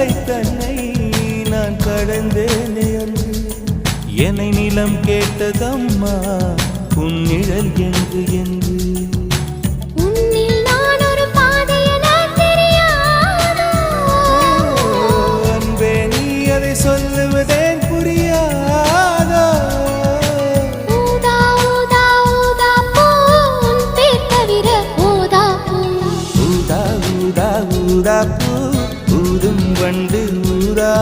எல்லை தன்னை நான் கடந்தேனே அன்று என்னை நிலம் கேட்டதம்மா உன் நிழல் என்று என்று அன்பே நீ அதை சொல்லுவதேன் புரியாதோ ஊதா ஊதா பூ ஊதும் வண்டு ஊதா